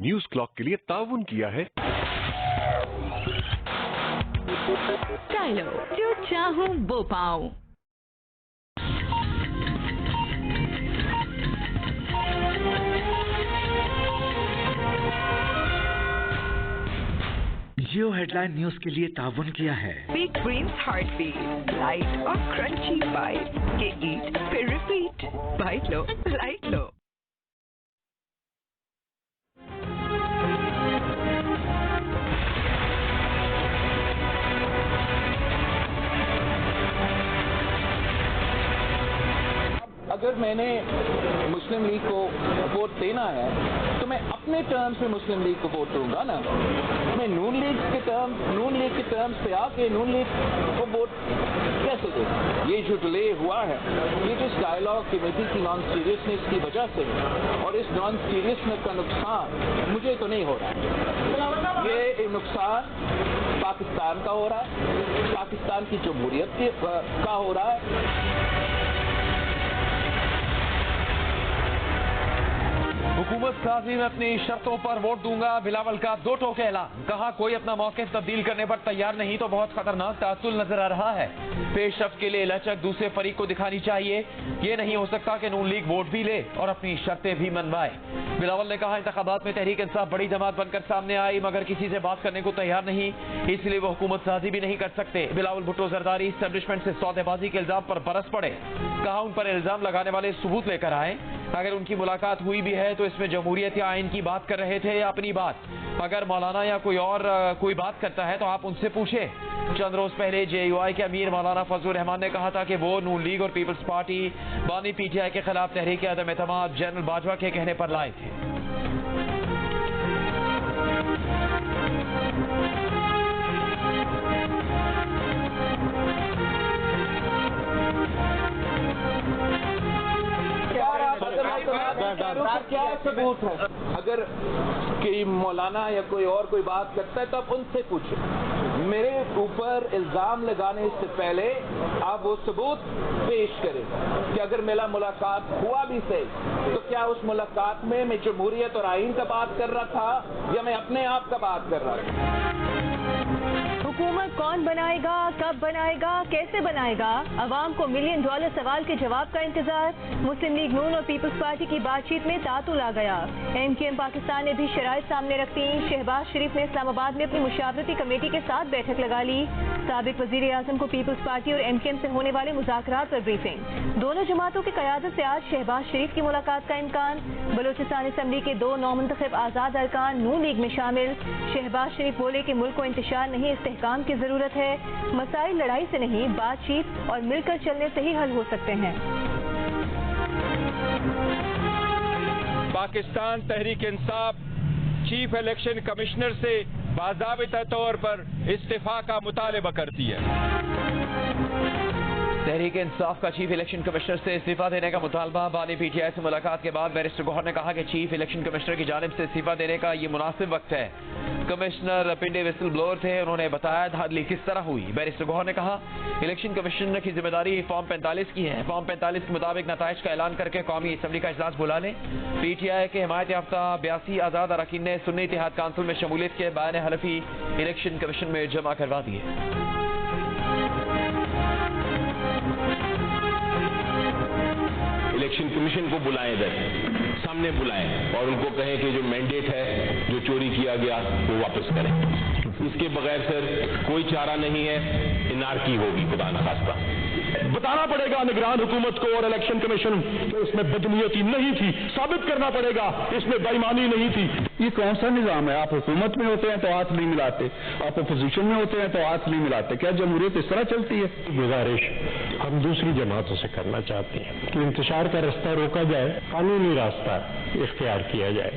News clock के लिए ताउन किया है। डायलो, जो चाहूं वो पाऊं। जियो हेडलाइन न्यूज के लिए ताउन किया है। बिग ड्रीम्स हार्टबीट, लाइट और क्रंची बाइट के ईट फिर रिपीट, बाइट लो लाइट लो। अगर मैंने मुस्लिम लीग को वोट देना है तो मैं अपने टर्म्स में मुस्लिम लीग को वोट दूंगा ना। मैं नून लीग के टर्म्स पे आके नून लीग को वोट कैसे दूं? ये जो डिले हुआ है, ये जो डायलॉग कमेटी की नॉन सीरियसनेस की वजह से, और इस नॉन सीरियसनेस का नुकसान मुझे तो नहीं हो रहा है। ये नुकसान पाकिस्तान का हो रहा है, पाकिस्तान की जमहूरियत का हो रहा है। हुकूमत साजी में अपनी शर्तों पर वोट दूंगा, बिलावल का दो टोके ऐलान। कहा कोई अपना मौक़िफ़ तब्दील करने पर तैयार नहीं तो बहुत खतरनाक तासुल नजर आ रहा है। पेशरफ्त के लिए लचक दूसरे फरीक को दिखानी चाहिए। ये नहीं हो सकता कि नून लीग वोट भी ले और अपनी शर्तें भी मनवाए। बिलावल ने कहा इंतखाबात में तहरीक इंसाफ बड़ी जमात बनकर सामने आई मगर किसी से बात करने को तैयार नहीं, इसलिए वो हुकूमत साजी भी नहीं कर सकते। बिलावल भुट्टो जरदारी एस्टेब्लिशमेंट से सौदेबाजी के इल्जाम पर बरस पड़े। कहा उन पर इल्जाम लगाने वाले सबूत लेकर आए। अगर उनकी मुलाकात हुई भी है तो इसमें जमहूरियत या आइन की बात कर रहे थे या अपनी बात। अगर मौलाना या कोई और कोई बात करता है तो आप उनसे पूछे। चंद रोज पहले JUI के अमीर मौलाना फजलुर रहमान ने कहा था कि वो नून लीग और पीपल्स पार्टी बानी PTI के खिलाफ तहरीक अदम एतमाद जनरल बाजवा के कहने पर लाए थे। क्या सबूत है? अगर कोई मौलाना या कोई और कोई बात करता है तो आप उनसे पूछें। मेरे ऊपर इल्जाम लगाने से पहले आप वो सबूत पेश करें कि अगर मेरा मुलाकात हुआ भी सही तो क्या उस मुलाकात में मैं जमहूरियत और आइन का बात कर रहा था या मैं अपने आप का बात कर रहा था। हुकूमत कौन बनाएगा, कब बनाएगा, कैसे बनाएगा? अवाम को $1 मिलियन सवाल के जवाब का इंतजार। मुस्लिम लीग नून और पीपल्स पार्टी की बातचीत में तातुल आ गया। MKM पाकिस्तान ने भी शराइत सामने रखती। शहबाज शरीफ ने इस्लामाबाद में अपनी मुशावरती कमेटी के साथ बैठक लगा ली। साबिक वजीर आजम को पीपल्स पार्टी और MKM से होने वाले मुज़ाकरात पर ब्रीफिंग। दोनों जमातों की क़यादत से आज शहबाज शरीफ की मुलाकात का इम्कान। बलोचिस्तान असम्बली के 2 नौमुंतखब आज़ाद अरकान नून लीग में शामिल। शहबाज शरीफ बोले कि मुल्क को इंतशार नहीं इस्तेहकाम की जरूरत है। मसाइल लड़ाई से नहीं बातचीत और मिलकर चलने से ही हल हो सकते हैं। Pakistan Tehreek Insaf chief election commissioner से बाज़ाबिता तौर पर इस्तीफा का मुतालबा करती है। तहरीक इंसाफ का चीफ इलेक्शन कमिश्नर से इस्तीफा देने का मुतालबा। बानी PTI से मुलाकात के बाद बैरिस्टर गौहर ने कहा कि चीफ इलेक्शन कमिश्नर की जानिब से इस्तीफा देने का ये मुनासिब वक्त है। कमिश्नर पिंडे विसल ब्लोअर थे, उन्होंने बताया धांधली किस तरह हुई। बैरिस्टर गौहर ने कहा इलेक्शन कमिश्नर की जिम्मेदारी फॉर्म 45 की है। फॉर्म 45 के मुताबिक नताइज का ऐलान करके कौमी असम्बली का इजलास बुला लें। PTI के हिमायत याफ्ता 82 आज़ाद अरकान ने सुन्नी इत्तेहाद काउंसिल में शमूलियत के बयान हलफी इलेक्शन कमीशन में जमा करवा दिए। इलेक्शन कमीशन को बुलाएं, इधर सामने बुलाएं और उनको कहें कि जो मैंडेट है जो चोरी किया गया वो वापस करें। इसके बगैर सर कोई चारा नहीं है, इनारकी होगी खुदा न खास्ता। बताना पड़ेगा निगरान हुकूमत को और इलेक्शन कमीशन को इसमें बदनीयती नहीं थी, साबित करना पड़ेगा इसमें बेईमानी नहीं थी। ये कौन सा निजाम है? आप हुकूमत में होते हैं तो हाथ नहीं मिलाते, आप अपोजिशन में होते हैं तो हाथ नहीं मिलाते। क्या जमहूरियत इस तरह चलती है? गुजारिश हम दूसरी जमातों से करना चाहते हैं कि इंतशार का रास्ता रोका जाए, कानूनी रास्ता इख्तियार किया जाए।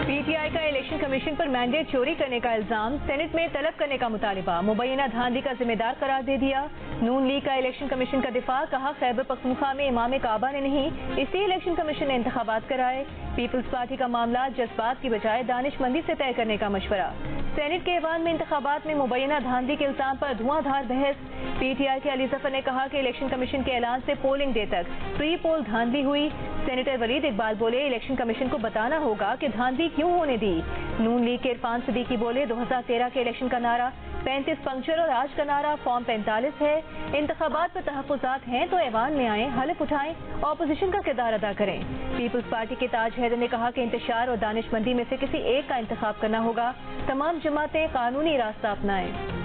PTI का इलेक्शन कमीशन पर मैंडेट चोरी करने का इल्जाम, सेनेट में तलब करने का मुतालिबा। मुबैना धांधली का जिम्मेदार करार दे दिया। नून लीग का इलेक्शन कमीशन का दिफा, कहा खैबर पख्तूनख्वा में इमाम काबा ने नहीं, इसलिए इलेक्शन कमीशन ने इंतखाबात कराए। पीपल्स पार्टी का मामला जज्बात की बजाय दानिशमंदी से तय करने का मशवरा। सेनेट के ऐवान में इंतखाबात में मुबैना धांधली के इल्जाम पर धुआंधार बहस। PTI के अली जफर ने कहा कि इलेक्शन कमीशन के ऐलान से पोलिंग डे तक प्री पोल धांधली हुई। सेनेटर वलीद इकबाल बोले, इलेक्शन कमीशन को बताना होगा कि धांधली क्यों होने दी। नून लीग के इरफान सिद्दीकी बोले, 2013 के इलेक्शन का नारा 35 पंक्चर और आज का नारा फॉर्म 45 है। इंतखाबात पर तहफ्फुज़ात हैं तो ऐवान में आएं, हलफ उठाएं, ऑपोजिशन का किरदार अदा करें। पीपल्स पार्टी के ताज हैदर ने कहा कि इंतशार और दानिशमंदी में से किसी एक का इंतखाब करना होगा। तमाम जमातें कानूनी रास्ता अपनाएं।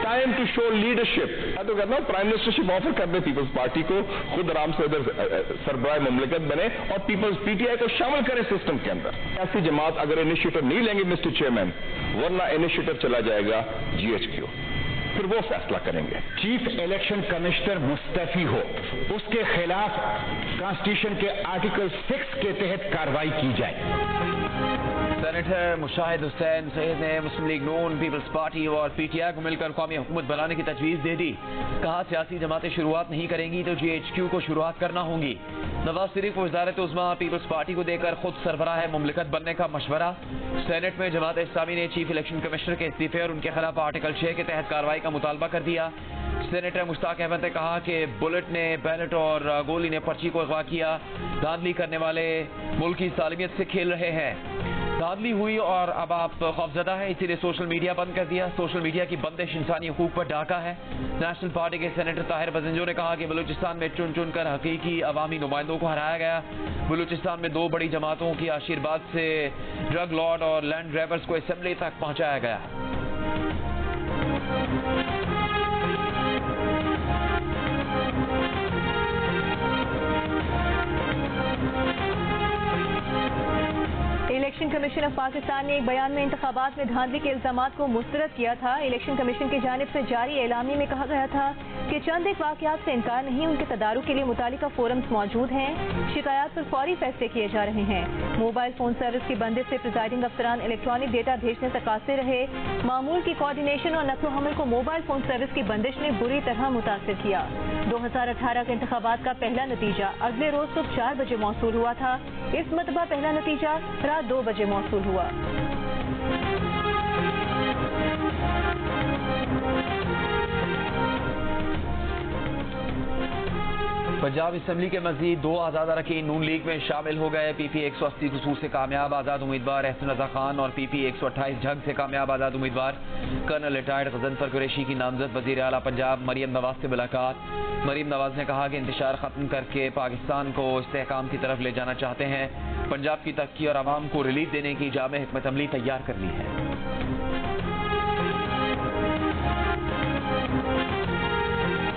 Time to show leadership. मैं तो कहता हूँ प्राइम मिनिस्टरशिप ऑफर कर दे पीपल्स पार्टी को, खुद आराम से इधर सरबराह मुमलिकत बने और पीपल्स पीटीआई को शामिल करें सिस्टम के अंदर। ऐसी जमात अगर इनिशिएटिव नहीं लेंगे मिस्टर चेयरमैन, वरना इनिशिएटिव चला जाएगा जीएचक्यू, फिर वो फैसला करेंगे। चीफ इलेक्शन कमिश्नर मुस्तफी हो, उसके खिलाफ कॉन्स्टिट्यूशन के आर्टिकल 6 के तहत कार्रवाई की जाए। सेनेटर मुशाहिद हुसैन सईद ने मुस्लिम लीग नून, पीपल्स पार्टी और पीटीआई को मिलकर कौमी हुकूमत बनाने की तजवीज़ दे दी। कहा, सियासी जमातें शुरुआत नहीं करेंगी तो जीएचक्यू को शुरुआत करना होगी। नवाज शरीफ को वज़ारत उज़्मा पीपल्स पार्टी को देकर खुद सरबराह मुमलिकत बनने का मशवरा। सेनेट में जमात इस्लामी ने चीफ इलेक्शन कमिश्नर के इस्तीफे और उनके खिलाफ आर्टिकल 6 के तहत कार्रवाई का मुतालबा कर दिया। सेनेटर मुश्ताक अहमद ने कहा कि बुलेट ने बैलेट और गोली ने पर्ची को अगवा किया। धांधली करने वाले मुल्क की सालमियत से खेल रहे हैं। धांधली हुई और अब आप खौफजदा है, इसीलिए सोशल मीडिया बंद कर दिया। सोशल मीडिया की बंदिश इंसानी हुकूक पर डाका है। नेशनल पार्टी के सेनेटर ताहिर बजंजो ने कहा कि बलूचिस्तान में चुन चुन कर हकीकी अवामी नुमाइंदों को हराया गया। बलूचिस्तान में 2 बड़ी जमातों की आशीर्वाद से ड्रग लॉर्ड और लैंड ग्रैबर्स को असेंबली तक पहुंचाया गया। इलेक्शन कमीशन ऑफ पाकिस्तान ने एक बयान में इंतखाबात में धांधली के इल्जामात को मुस्तरद किया था। इलेक्शन कमीशन की जानिब से जारी एलामी में कहा गया था कि चंद एक वाकयात से इनकार नहीं, उनके तदारुक के लिए मुतालिका फोरम्स मौजूद हैं। शिकायत पर फौरी फैसले किए जा रहे हैं। मोबाइल फोन सर्विस की बंदिश से प्रिजाइडिंग अफसरान इलेक्ट्रॉनिक डेटा भेजने से कासिर रहे। मामूल की कोऑर्डिनेशन और नक्ल हमल को मोबाइल फोन सर्विस की बंदिश ने बुरी तरह मुतासिर किया। 2018 के इंतखाबात का पहला नतीजा अगले रोज सुबह 4 बजे मौसूल हुआ था। इस मरतबा पहला नतीजा रात 2 बजे मौसूल हुआ। पंजाब असेंबली के मजीद 2 आज़ाद अरकान नून लीग में शामिल हो गए। पीपी 180 कसूर से कामयाब आज़ाद उम्मीदवार एहसन रजा खान और पीपी 128 झंग से कामयाब आज़ाद उम्मीदवार कर्नल रिटायर्ड गजनफर कुरैशी की नामजद वज़ीर आला पंजाब मरियम नवाज से मुलाकात। मरियम नवाज ने कहा कि इंतशार खत्म करके पाकिस्तान को इस्तेहकाम की तरफ ले जाना चाहते हैं। पंजाब की तरक्की और आवाम को रिलीफ देने की जामे हिकमत अमली तैयार कर ली है।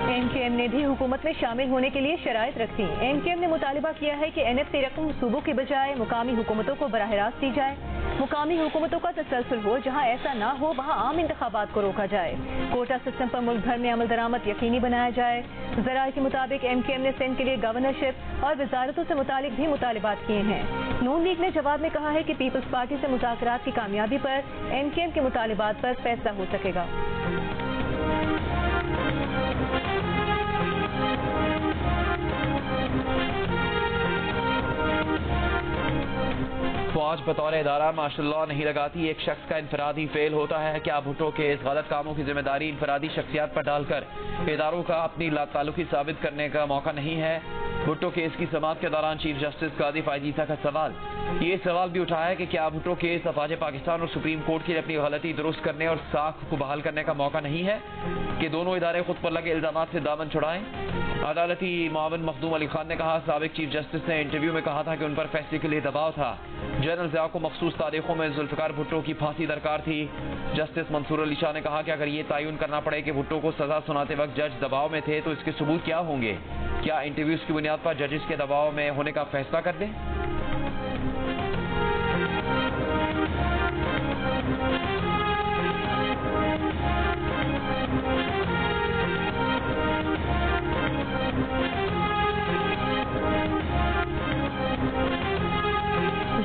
एमकेएम ने भी हुकूमत में शामिल होने के लिए शराइत रख दी। एमकेएम ने मुतालिबा किया है कि एनएफसी रकम सूबों के बजाय मुकामी हुकूमतों को बराह रास्त दी जाए। मुकामी हुकूमतों का तसलसल हो, जहाँ ऐसा ना हो वहाँ आम इंतखाबात को रोका जाए। कोटा सिस्टम पर मुल्क भर में अमल दरामद यकीनी बनाया जाए। ज़राए के मुताबिक एमकेएम ने सिंध के लिए गवर्नरशिप और वजारतों से मुतालिक भी मुतालिबात किए हैं। नून लीग ने जवाब में कहा है कि पीपल्स पार्टी से मुज़ाकरात की कामयाबी पर एमकेएम के मुतालिबात पर फैसला हो सकेगा। फौज बतौर इदारा माशाअल्लाह नहीं लगाती। एक शख्स का इनफरादी फेल होता है। क्या भुट्टो के इस गलत कामों की जिम्मेदारी इनफरादी शख्सियात पर डालकर इदारों का अपनी लाताल्लुकी साबित करने का मौका नहीं है? भुट्टो केस की समाअत के दौरान चीफ जस्टिस काजी फायद ईसा का सवाल। ये सवाल भी उठाया कि क्या भुट्टो केस अफवाज पाकिस्तान और सुप्रीम कोर्ट के लिए अपनी गलती दुरुस्त करने और साख को बहाल करने का मौका नहीं है कि दोनों इदारे खुद पर लगे इल्जामात से दामन छुड़ाएं? अदालती मावन मखदूम अली खान ने कहा, साबिक चीफ जस्टिस ने इंटरव्यू में कहा था कि उन पर फैसले के लिए दबाव था। जनरल ज़िया को मखसूस तारीखों में जुल्फ़िकार भुट्टो की फांसी दरकार थी। जस्टिस मंसूर अली शाह ने कहा कि अगर ये तयन करना पड़े कि भुट्टो को सजा सुनाते वक्त जज दबाव में थे तो इसके सबूत क्या होंगे? क्या इंटरव्यूज की बुनियाद पर जजेस के दबाव में होने का फैसला कर दें?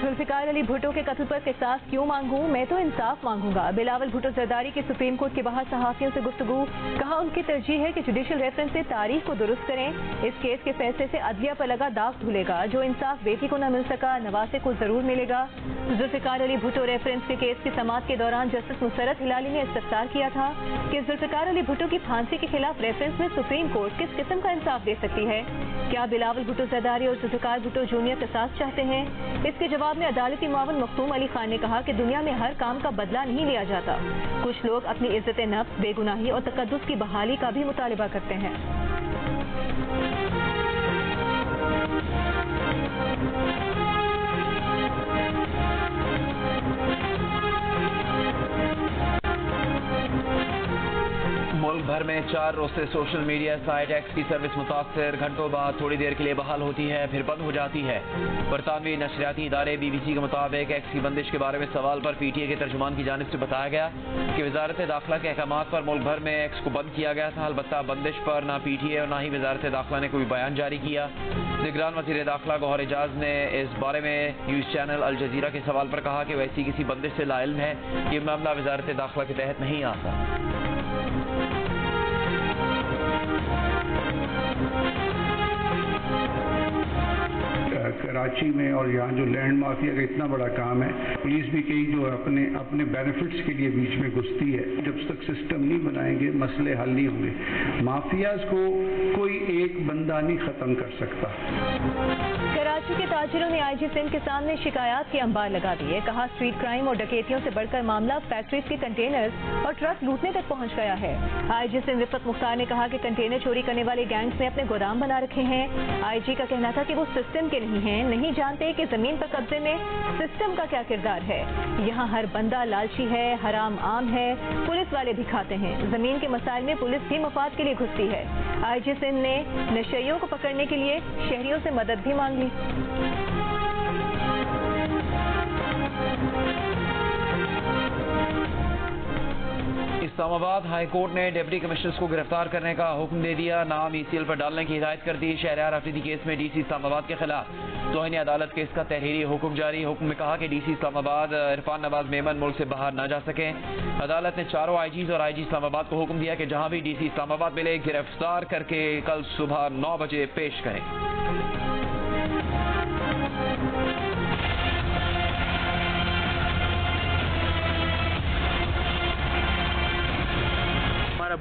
जुल्फ़िकार अली भुट्टो के कत्ल पर किसास क्यों मांगूं, मैं तो इंसाफ मांगूंगा। बिलावल भुट्टो जरदारी की सुप्रीम कोर्ट के बाहर सहाफियों से गुफ्तगू, कहा उनकी तरजीह है कि जुडिशल रेफरेंस से तारीख को दुरुस्त करें। इस केस के फैसले से अदलिया पर लगा दाग धुलेगा। जो इंसाफ बेटी को न मिल सका नवासे को जरूर मिलेगा। जुल्फिकार अली भुट्टो रेफरेंस के केस की समाअत के दौरान जस्टिस मुसरत हिलाली ने इस्तफसार किया था कि जुल्फिकार अली भुट्टो की फांसी के खिलाफ रेफरेंस में सुप्रीम कोर्ट किस किस्म का इंसाफ दे सकती है। क्या बिलावल भुट्टो जरदारी और जुल्फिकार भुट्टो जूनियर किसास चाहते हैं? इसके जवाब में अदालती मुआवन मखदूम अली खान ने कहा कि दुनिया में हर काम का बदला नहीं लिया जाता। कुछ लोग अपनी इज्जत नफ्स, बेगुनाही और तकद्दुस की बहाली का भी मुतालिबा करते हैं। मुल्क भर में 4 रोज से सोशल मीडिया साइट एक्स की सर्विस मुतासर, घंटों बाद थोड़ी देर के लिए बहाल होती है फिर बंद हो जाती है। बरतानवी नशरियाती इदारे BBC के मुताबिक एक्स की बंदिश के बारे में सवाल पर PTI के तर्जुमान की जानिब से बताया गया कि वजारत दाखिला के अहकामात पर मुल्क भर में एक्स को बंद किया गया था। अलबत्ता बंदिश पर ना PTI और ना ही वजारत दाखिला ने कोई बयान जारी किया। निगरान वज़ीर दाखिला गौहर एजाज ने इस बारे में न्यूज़ चैनल अल जज़ीरा के सवाल पर कहा कि वैसी किसी बंदिश से लाइल्म है, ये मामला वजारत दाखिला के तहत नहीं आता। कराची में और यहाँ जो लैंड माफिया का इतना बड़ा काम है, पुलिस भी कई जो अपने बेनिफिट्स के लिए बीच में घुसती है। जब तक सिस्टम नहीं बनाएंगे मसले हल नहीं होंगे। माफियाज को कोई एक बंदा नहीं खत्म कर सकता। कराची के ताजिरों ने IG सिंध के सामने शिकायत के अंबार लगा दिए। कहा स्ट्रीट क्राइम और डकैतियों से बढ़कर मामला फैक्ट्रीज के कंटेनर्स और ट्रक लूटने तक पहुंच गया है। IG सिंध रिफत मुख्तार ने कहा कि कंटेनर चोरी करने वाले गैंग्स ने अपने गोदाम बना रखे हैं। IG का कहना था कि वो सिस्टम के नहीं हैं, नहीं जानते कि जमीन पर कब्जे में सिस्टम का क्या किरदार है। यहाँ हर बंदा लालची है, हराम आम है, पुलिस वाले भी खाते हैं। जमीन के मसाइल में पुलिस भी मफाद के लिए घुसती है। IG सिंध ने नशइयों को पकड़ने के लिए शहरियों से मदद भी मांग ली। इस्लामाबाद हाई कोर्ट ने डिप्टी कमिश्नर्स को गिरफ्तार करने का हुक्म दे दिया। नाम ECL पर डालने की हिदायत कर दी। शहरयार अफरीदी केस में DC इस्लामाबाद के खिलाफ तौहीन अदालत केस का तहरीरी हुक्म जारी। हुक्म में कहा कि DC इस्लामाबाद इरफान नवाज मेमन मुल्क से बाहर न जा सके। अदालत ने चारों IGs और IG इस्लामाबाद को हुक्म दिया कि जहां भी DC इस्लामाबाद मिले गिरफ्तार करके कल सुबह 9 बजे पेश करें।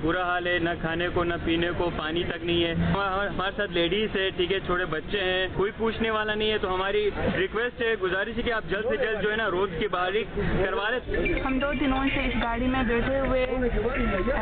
बुरा हाल है, न खाने को न पीने को, पानी तक नहीं है। हमारे साथ लेडीज है, ठीक है, छोटे बच्चे हैं, कोई पूछने वाला नहीं है। तो हमारी रिक्वेस्ट है, गुजारिश है कि आप जल्द से जल्द जो है ना रोड की बारी करवा लें। हम 2 दिनों से इस गाड़ी में बैठे हुए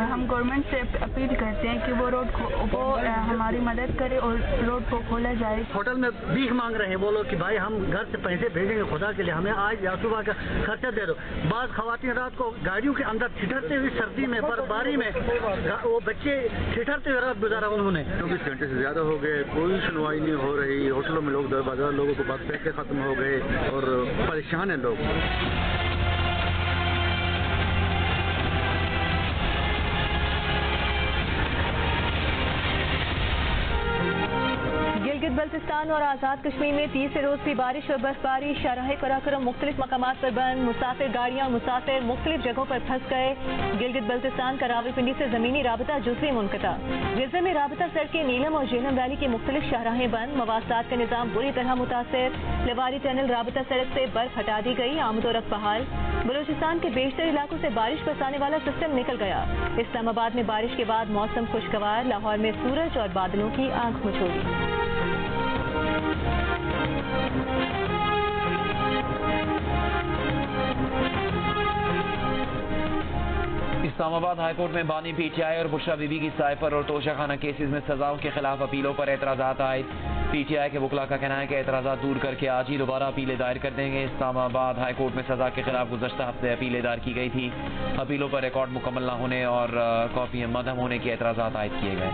हम गवर्नमेंट से अपील करते हैं कि वो रोड को हमारी मदद करे और रोड को खोला जाए। होटल में भीख मांग रहे हैं वो लोग कि भाई हम घर से पैसे भेजेंगे खुदा के लिए, हमें आज या सुबह का खर्चा दे दो। बाद खवातीन रात को गाड़ियों के अंदर ठिठरते हुए सर्दी में बर्फबारी में वो बच्चे ठिठरते हुए रात गुजारा उन्होंने। 24 घंटे से ज्यादा हो गए, कोई सुनवाई नहीं हो रही। होटलों में लोग बाजार लोगों को बस पैसे खत्म हो गए और परेशान है लोग। गिलगित बल्तिस्तान और आज़ाद कश्मीर में तीसरे रोज भी बारिश और बर्फबारी। शाहराह कराकोरम मुख्तलिफ मकामात पर बंद। मुसाफिर गाड़ियां और मुसाफिर मुख्तलिफ जगहों पर फंस गए। गिलगित बल्तिस्तान का रावलपिंडी से जमीनी राबता जुज़वी मुनक़ता। ग़ज़ा में राबता सड़कें नीलम और झेलम वैली की मुख्तलिफ शाहराहें बंद। मवासलात का निज़ाम बुरी तरह मुतासर। लवारी टनल राबता सड़क से बर्फ हटा दी गई। आमद और रफ्त बहाल। बलूचिस्तान के बेशतर इलाकों से बारिश बरसाने वाला सिस्टम निकल गया। इस्लामाबाद में बारिश के बाद मौसम खुशगवार। लाहौर में सूरज और बादलों की आंख मचोली। इस्लामाबाद हाईकोर्ट में बानी PTI और बुशरा बीबी की साइफर और तोशाखाना केसेस में सजाओं के खिलाफ अपीलों पर एतराज़ात आए। PTI के वकला का कहना है कि एतराज़ात दूर करके आज ही दोबारा अपीलें दायर कर देंगे। इस्लामाबाद हाईकोर्ट में सजा के खिलाफ गुज़श्ता हफ्ते अपीलें दायर की गई थी। अपीलों पर रिकॉर्ड मुकम्मल न होने और कॉपियां मदहम होने के एतराज़ात आयद किए गए।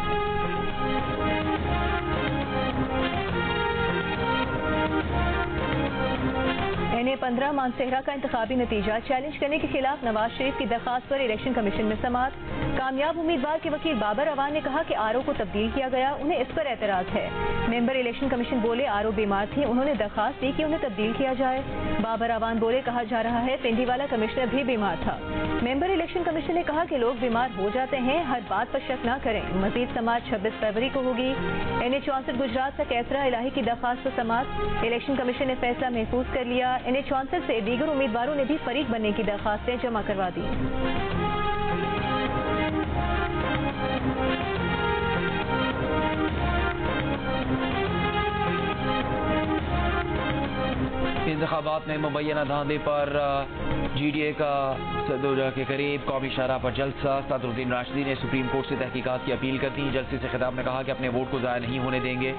NA-15 मानसेहरा का इंतखाबी नतीजा चैलेंज करने के खिलाफ नवाज शरीफ की दरखास्त पर इलेक्शन कमीशन में समाअत। कामयाब उम्मीदवार के वकील बाबर अवान ने कहा कि आरओ को तब्दील किया गया, उन्हें इस पर एतराज है। मेंबर इलेक्शन कमीशन बोले आरओ बीमार थी, उन्होंने दरखास्त दी कि उन्हें तब्दील किया जाए। बाबर अवान बोले कहा जा रहा है पिंडीवाला कमिश्नर भी बीमार था। मेंबर इलेक्शन कमीशन ने कहा कि लोग बीमार हो जाते हैं, हर बात पर शक न करें। मजीद समाअत 26 फरवरी को होगी। NH-64 गुजरात का कैसरा इलाही की दरखास्त पर समाअत, इलेक्शन कमीशन ने फैसला महफूज कर लिया। NH-64 से दीगर उम्मीदवारों ने भी फरीक बनने की दरखास्तें जमा करवा दी। इंतखाबात में मुबैना धांधे पर GDA का सदोजा के करीब कौमी शहरा पर जलसा। सदरुद्दीन राशिदी ने सुप्रीम कोर्ट से तहकीकात की अपील कर दी। जलसे से खिताब में कहा कि अपने वोट को ज़ाया नहीं होने देंगे।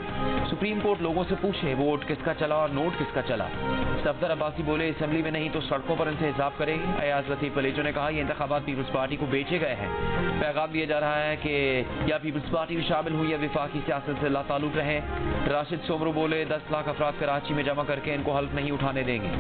सुप्रीम कोर्ट लोगों से पूछे वोट किसका चला और नोट किसका चला। सफदर अब्बासी बोले असेंबली में नहीं तो सड़कों पर इनसे हिसाब करेंगे। अयाज लतीफ कलेजो ने कहा ये इंतखाबात पीपल्स पार्टी को बेचे गए हैं। पैगाम दिया जा रहा है कि या पीपल्स पार्टी में शामिल हुई या विफाकी सियासत से लाताल्लुक रहे। राशिद सोमरू बोले 10 लाख अफराद कराची में जमा करके इनको हल्फ नहीं उठाने देंगे।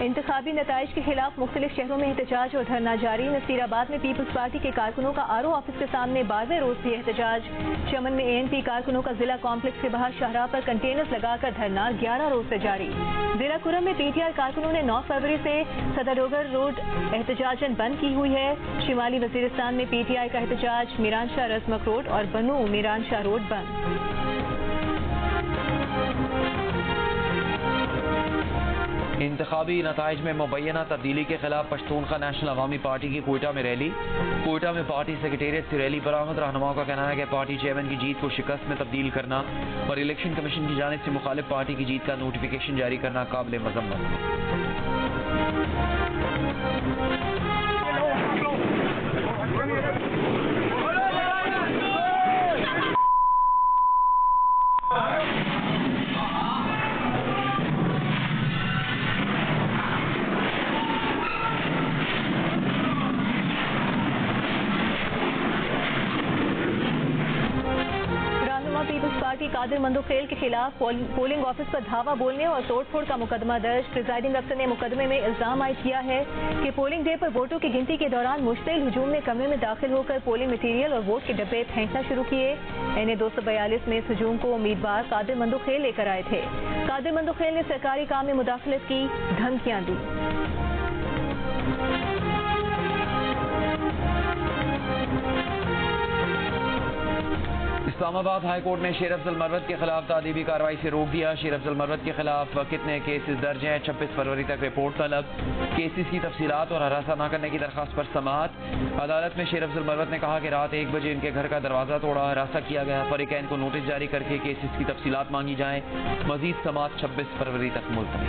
इंतखाबी नताइज के खिलाफ मुख्तलिफ शहरों में एहतजाज और धरना जारी। नसीराबाद में पीपल्स पार्टी के कारकुनों का आरओ ऑफिस के सामने 12वें रोज भी एहतजाज। चमन में ANP कारकुनों का जिला कॉम्प्लेक्स के बाहर शाहराह पर कंटेनर्स लगाकर धरना 11 रोज से जारी। जिला कुरम में PTI कारकुनों ने 9 फरवरी से सदरडोगर रोड एहतजाजन बंद की हुई है। शिमाली वजीरिस्तान में PTI का एहतजाज, मीरानशाह रजमक रोड और बनू मीरानशाह रोड बंद। इंतखाबी नताइज में मुबैना तब्दीली के खिलाफ पश्तूनखा नेशनल अवामी पार्टी की कोयटा में रैली। कोयटा में पार्टी सेक्रेटेरिएट से रैली बरामद। रहनुमाओं का कहना है कि पार्टी चेयरमैन की जीत को शिकस्त में तब्दील करना और इलेक्शन कमीशन की जानिब से मुखालिफ पार्टी की जीत का नोटिफिकेशन जारी करना काबिल मजम्मत। कादिर मंदोखेल के खिलाफ पोलिंग ऑफिस पर धावा बोलने और तोड़फोड़ का मुकदमा दर्ज। प्रिजाइडिंग अफसर ने मुकदमे में इल्जाम आयद किया है कि पोलिंग डे पर वोटों की गिनती के दौरान मुश्तिल हुजूम ने कमरे में दाखिल होकर पोलिंग मटीरियल और वोट के डब्बे फेंकना शुरू किए। NA-242 में इस हुजूम को उम्मीदवार कादिर मंदोखेल लेकर आए थे। कादिर मंदोखेल ने सरकारी काम में मुदाखलत की धमकियां दी। इस्लामाबाद हाई कोर्ट ने शेर अफजल मरवत के खिलाफ तादीबी कार्रवाई से रोक दिया। शेर अफजल मरवत के खिलाफ कितने केसेस दर्ज हैं, 26 फरवरी तक रिपोर्ट तलब। केसेस की तफसीलात और हरासा न करने की दरखास्त पर समाअत। अदालत में शेर अफजल मरवत ने कहा कि रात 1 बजे इनके घर का दरवाजा तोड़ा, हरासा किया गया। फरीकैन को नोटिस जारी करके केसेस की तफसीलात मांगी जाए। मजीद समाअत 26 फरवरी तक मुलतवी।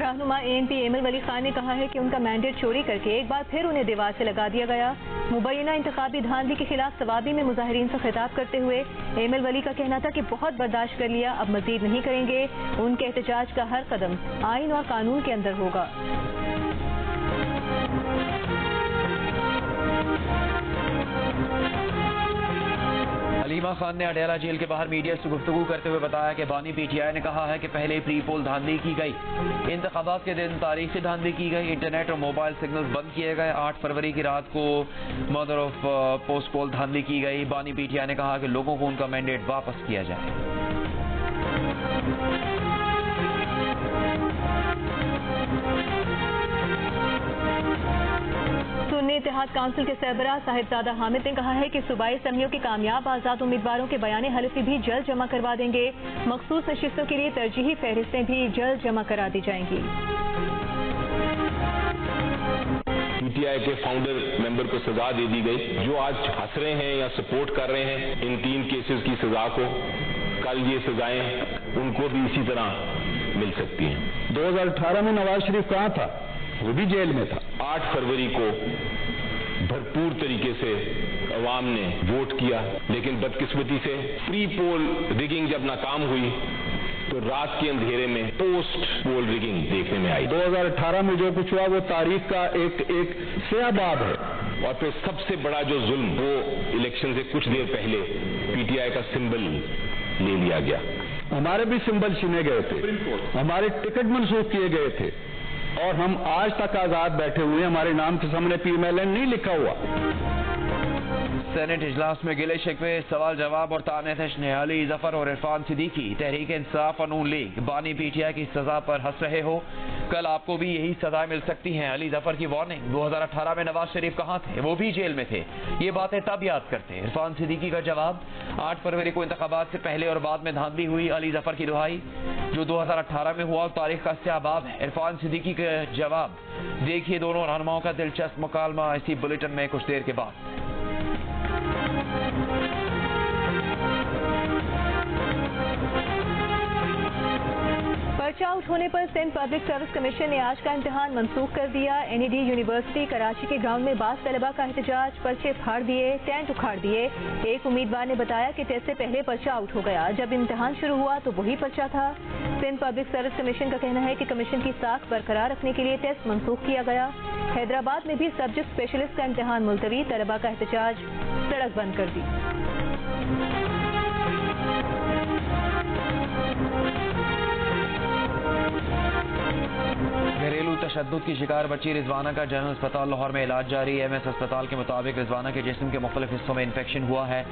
रहनुमा ANP एमल वली खान ने कहा है कि उनका मैंडेट चोरी करके एक बार फिर उन्हें दीवार से लगा दिया गया। मुबैना इंतखाबी धांधली के खिलाफ सवाबी में मुजाहिरीन से खिताब करते हुए एमल वली का कहना था कि बहुत बर्दाश्त कर लिया, अब मजीद नहीं करेंगे। उनके एहतजाज का हर कदम आइन और कानून के अंदर होगा। हलीमा खान ने अडेला जेल के बाहर मीडिया से गुफ्तगू करते हुए बताया कि बानी PTI ने कहा है कि पहले प्री पोल धांधली की गई, इंतखाबात के दिन तारीखी धांधली की गई, इंटरनेट और मोबाइल सिग्नल्स बंद किए गए। 8 फरवरी की रात को मदर ऑफ पोस्ट पोल धांधली की गई। बानी PTI ने कहा कि लोगों को उनका मैंडेट वापस किया जाए। सुन्नी इत्तेहाद काउंसिल के सरबराह साहिबजादा हामिद ने कहा है कि सूबाई असम्बलियों के कामयाब आजाद उम्मीदवारों के बयान हलफी भी जल्द जमा करवा देंगे। मखसूस नशिस्तों के लिए तरजीही फहरिस्तें भी जल्द जमा करा दी जाएंगी। PTI के फाउंडर मेंबर को सजा दे दी गई। जो आज हंस रहे हैं या सपोर्ट कर रहे हैं इन 3 केसेस की सजा को, कल ये सजाएं उनको भी इसी तरह मिल सकती हैं। 2018 में नवाज शरीफ कहाँ था? वो भी जेल में था। 8 फरवरी को भरपूर तरीके से अवाम ने वोट किया, लेकिन बदकिस्मती से प्री पोल रिगिंग जब नाकाम हुई तो रात के अंधेरे में पोस्ट पोल रिगिंग देखने में आई। 2018 में जो कुछ हुआ वो तारीख का एक स्याबाब है। और फिर सबसे बड़ा जो जुल्म, वो इलेक्शन से कुछ देर पहले पीटीआई का सिंबल ले लिया गया। हमारे भी सिंबल छीने गए थे, हमारे टिकट मंसूख किए गए थे और हम आज तक आजाद बैठे हुए हैं। हमारे नाम के सामने PMLN नहीं लिखा हुआ। सेनेट इजलास में गिले शिकवे, सवाल जवाब और ताने तशने। अली जफर और इरफान सिद्दीकी तहरीक इंसाफ और नून लीग बानी PTI की सजा पर हंस रहे हो। कल आपको भी यही सजा मिल सकती हैं। अली जफर की वार्निंग। 2018 में नवाज शरीफ कहां थे? वो भी जेल में थे। ये बातें तब याद करते। इरफान सिद्दीकी का जवाब। 8 फरवरी को इंतखाबात से पहले और बाद में धांधली हुई। अली जफर की दुहाई, जो 2018 में हुआ तारीख का इस्तेबाब है। इरफान सिद्दीकी का जवाब। देखिए दोनों रहनुमाओं का दिलचस्प मुकालमा इसी बुलेटिन में कुछ देर के बाद। पर्चा उठाने पर सिंध पब्लिक सर्विस कमीशन ने आज का इम्तिहान मंसूख कर दिया। NED यूनिवर्सिटी कराची के ग्राउंड में बास तलबा का एहतजाज, पर्चे फाड़ दिए, टेंट उखाड़ दिए। एक उम्मीदवार ने बताया कि टेस्ट से पहले पर्चा आउट हो गया। जब इम्तिहान शुरू हुआ तो वही पर्चा था। सिंध पब्लिक सर्विस कमीशन का कहना है कि कमीशन की साख बरकरार रखने के लिए टेस्ट मंसूख किया गया। हैदराबाद में भी सब्जेक्ट स्पेशलिस्ट का इम्तिहान मुलतवी, तलबा का एहतजाज, सड़क बंद कर दी। घरेलू तशद्दुद की शिकार बच्ची रिजवाना का जनरल अस्पताल लाहौर में इलाज जारी। MS अस्पताल के मुताबिक रिजवाना के जिस्म के मुख्तलिफ हिस्सों में इन्फेक्शन हुआ है।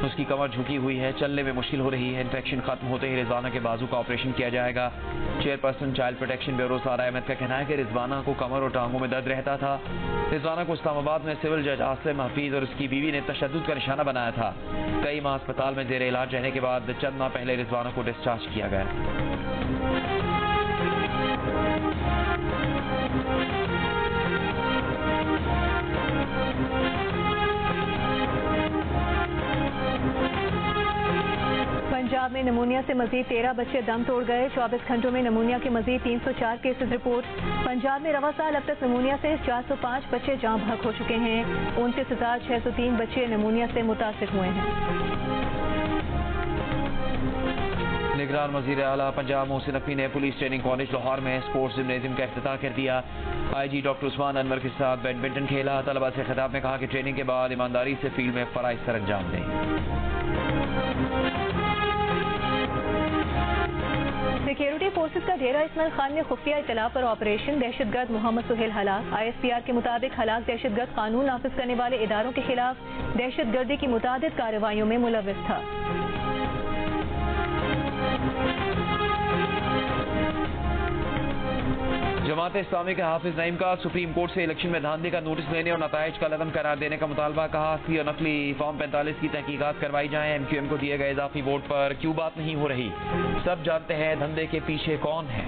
उसकी कमर झुकी हुई है, चलने में मुश्किल हो रही है। इन्फेक्शन खत्म होते ही रिजवाना के बाजू का ऑपरेशन किया जाएगा। चेयरपर्सन चाइल्ड प्रोटेक्शन ब्यूरो सारा अहमद का कहना है कि रिजवाना को कमर और टांगों में दर्द रहता था। रिजवाना को इस्लामाबाद में सिविल जज आसिम हफीज और उसकी बीवी ने तशद्दुद का निशाना बनाया था। कई माह अस्पताल में जेर इलाज रहने के बाद चंद माह पहले रिजवाना को डिस्चार्ज किया गया। पंजाब में नमूनिया से मजीद 13 बच्चे दम तोड़ गए। 24 घंटों में नमूनिया के मजीद 304 केसेस रिपोर्ट। पंजाब में रवा साल अब तक नमूनिया से 405 बच्चे जाँ बहक हो चुके हैं। 29,603 बच्चे नमूनिया से मुतासिर हुए हैं। निगरान वजीर आला पंजाब मोहसिन नकवी ने पुलिस ट्रेनिंग कॉलेज लाहौर में स्पोर्ट्स जिम्नेजियम का इफ्तिताह कर दिया। IG डॉक्टर उस्मान अनवर के साथ बैडमिंटन खेला। तलबा से खिताब में कहा कि ट्रेनिंग के बाद ईमानदारी से फील्ड में फराइज सर अंजाम दें। सिक्योरिटी फोर्सेस का डेरा इस्माइल खान में खुफिया इतला पर ऑपरेशन। दहशतगर्द मोहम्मद सुहेल हलाक। ISPR के मुताबिक हलाक दहशतगर्द कानून नाफिज करने वाले इदारों के खिलाफ दहशतगर्दी की मुतादिद कार्रवाइयों में मुलव्विस था। जमात इस्लामी के हाफिज नईम का सुप्रीम कोर्ट से इलेक्शन में धांधली का नोटिस लेने और नताइज का लदम करार देने का मुतालबा। कहा असली और नकली फॉर्म 45 की तहकीकात करवाई जाए। MQM को दिए गए इजाफी वोट पर क्यों बात नहीं हो रही? सब जानते हैं धंधे के पीछे कौन है।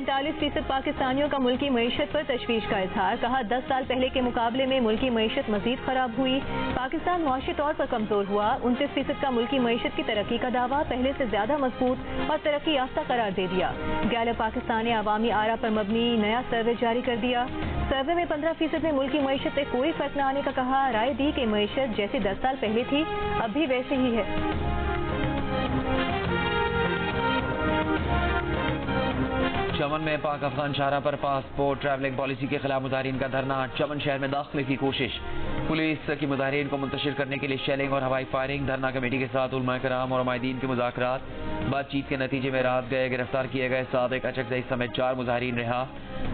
43% पाकिस्तानियों का मुल्की मईशत पर तशवीश का इजहार। कहा 10 साल पहले के मुकाबले में मुल्की मईशत मजीद खराब हुई। पाकिस्तान मुआशी तौर पर कमजोर हुआ। 29% का मुल्की मईशत की तरक्की का दावा, पहले से ज्यादा मजबूत और तरक्की याफ्ता करार दे दिया। गैलप पाकिस्तान ने अवामी आरा पर मबनी नया सर्वे जारी कर दिया। सर्वे में 15% में मुल्की मईशत से कोई फर्क न आने का कहा। राय दी कि मईशत जैसी 10 साल पहले थी अब भी वैसे ही है। चमन में पाक अफगान शाहरा पर पासपोर्ट ट्रैवलिंग पॉलिसी के खिलाफ मुजाहिरीन का धरना। चमन शहर में दाखिले की कोशिश। पुलिस की मुजाहिरीन को मुंतशिर करने के लिए शेलिंग और हवाई फायरिंग। धरना कमेटी के साथ उलमा कराम और उमायदीन के मुज़ाकरात। बातचीत के नतीजे में रात गए गिरफ्तार किए गए सादिक अचकज़ई समेत 4 मुजाहिरीन रिहा।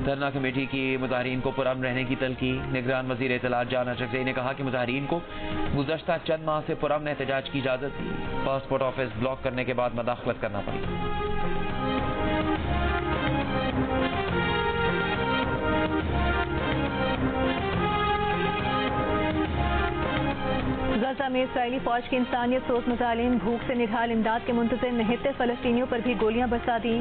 धरना कमेटी की मुजाहिरीन को पुरअमन रहने की तलकी। निगरान वजीर इत्तलात जान अचकज़ई ने कहा कि मुजाहिरीन को गुज़श्ता चंद माह से पुरअमन एहतजाज की इजाज़त दी। पासपोर्ट ऑफिस ब्लॉक करने के बाद मदाखलत करना पड़ी। गजा में इसराइली फौज की इंसानियत सोच मुजालिम भूख से निढाल इमदाद के मुंतज़िर निहत्ते फलस्तीनियों पर भी गोलियां बरसा दी।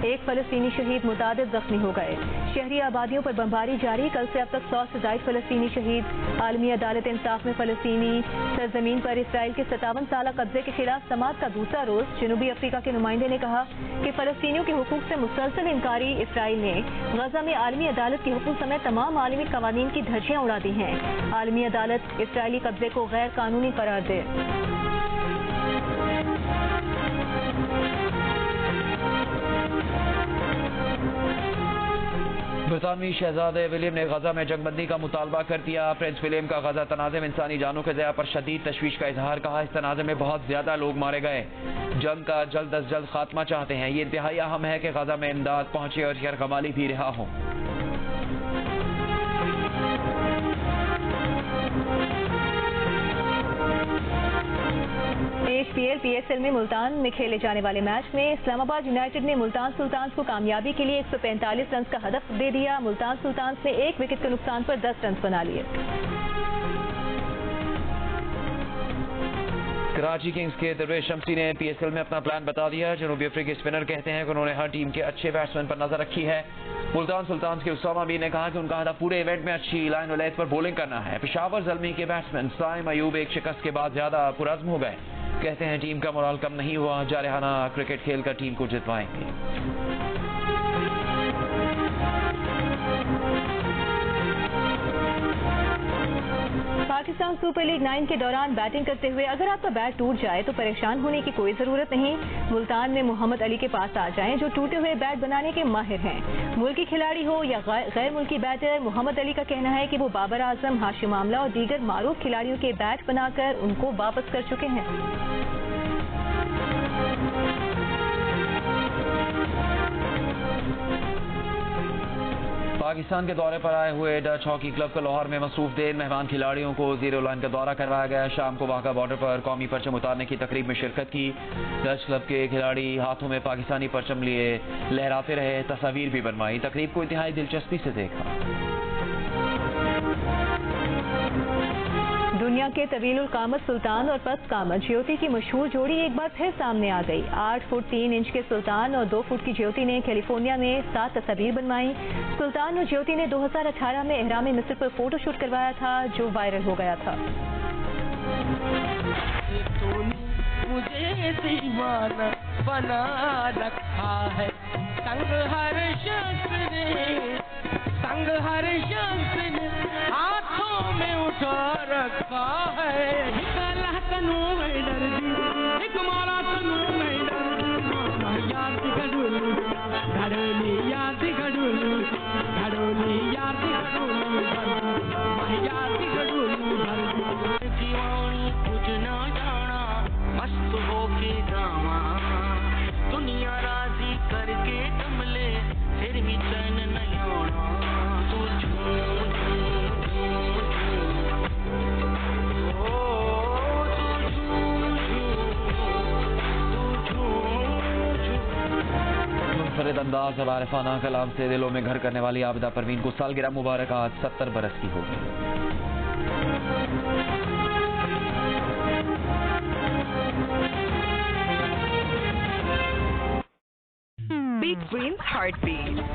एक फलस्तीनी शहीद, मुतादिद जख्मी हो गए। शहरी आबादियों पर बमबारी जारी। कल से अब तक 100 से ज़ायद फलस्तीनी शहीद। आलमी अदालत इंसाफ में फलस्तीनी सरजमीन पर इसराइल के 57 साल कब्जे के खिलाफ समात का दूसरा रोज। जनूबी अफ्रीका के नुमाइंदे ने कहा कि फलस्तीनियों के हुकूक से मुसलसल इनकारी इसराइल ने गजा में आलमी अदालत के हुक्म समेत तमाम आलमी कवानीन की धज्जियां उड़ा दी हैं। आलमी अदालत इसराइली कब्जे को गैर कानूनी करार दे। बरतानवी शहजादे विलियम ने गजा में जंगबंदी का मुतालबा कर दिया। प्रिंस विलियम का गजा तनाज़े में इंसानी जानों के ज़या पर शदीद तशवीश का इजहार। कहा, इस तनाज़े में बहुत ज्यादा लोग मारे गए, जंग का जल्द अज जल्द खात्मा चाहते हैं। ये इंतहाई अहम है कि गजा में इमदाद पहुंचे और यरगमाली भी रिहा हो। HPL PSL में मुल्तान में खेले जाने वाले मैच में इस्लामाबाद यूनाइटेड ने मुल्तान सुल्तान्स को कामयाबी के लिए 145 रन का हदफ दे दिया। मुल्तान सुल्तान्स ने 1 विकेट के नुकसान पर 10 रन बना लिए। कराची किंग्स के दरवेश शम्सी ने PSL में अपना प्लान बता दिया। जनूबी अफ्रीकी स्पिनर कहते हैं कि उन्होंने हर टीम के अच्छे बैट्समैन पर नजर रखी है। मुल्तान सुल्तान्स के उसामा मीर ने कहा कि उनका हदफ पूरे इवेंट में अच्छी लाइन और लेंथ पर बॉलिंग करना है। पेशावर ज़ल्मी के बैट्समैन साइम अयूब एक शिकस्त के बाद ज्यादा पुरअज़्म हो गए। कहते हैं टीम का मोराल कम नहीं हुआ, जारहाना क्रिकेट खेलकर टीम को जितवाएंगे। पाकिस्तान सुपर लीग 9 के दौरान बैटिंग करते हुए अगर आपका बैट टूट जाए तो परेशान होने की कोई जरूरत नहीं। मुल्तान में मोहम्मद अली के पास आ जाएं, जो टूटे हुए बैट बनाने के माहिर हैं। मुल्की खिलाड़ी हो या गैर मुल्की बैटर, मोहम्मद अली का कहना है कि वो बाबर आजम, हाशिम आमला और दीगर मारूफ खिलाड़ियों के बैट बनाकर उनको वापस कर चुके हैं। पाकिस्तान के दौरे पर आए हुए डच हॉकी क्लब का लाहौर में मसरूफ देर मेहमान खिलाड़ियों को जीरो लाइन का दौरा करवाया गया। शाम को वाघा बॉर्डर पर कौमी परचम उतारने की तकरीब में शिरकत की। डच क्लब के खिलाड़ी हाथों में पाकिस्तानी परचम लिए लहराते रहे, तस्वीर भी बनवाई। तकरीब को इंतहाई दिलचस्पी से देखा। दुनिया के तवीलुल कामत सुल्तान और पस्त कामत ज्योति की मशहूर जोड़ी एक बार फिर सामने आ गई। 8 फुट 3 इंच के सुल्तान और 2 फुट की ज्योति ने कैलिफोर्निया में 7 तस्वीर बनवाई। सुल्तान और ज्योति ने 2018 में एहराम मिस्र पर फोटोशूट करवाया था, जो वायरल हो गया था। मुझे दीवाना बना रखा है, संग हर शख्स ने हाथों में उठा रखा है। अल्लाह तनू में दर्दी, एक मारा तनू में दर्दी, याद गडुल घड़ोली, याद गडुल घड़ोली, याद गडुल याद गडुल दीवानी कुछ ना जाना, मस्त हो के गावा, दुनिया राजी करके कमले, फिर भी चैन नहीं होना। मुनफरिद अंदाज और आरिफाना कलाम से दिलों में घर करने वाली आबिदा परवीन को सालगिरह मुबारक आज 70 बरस की होगी। Big Dreams Heartbeat.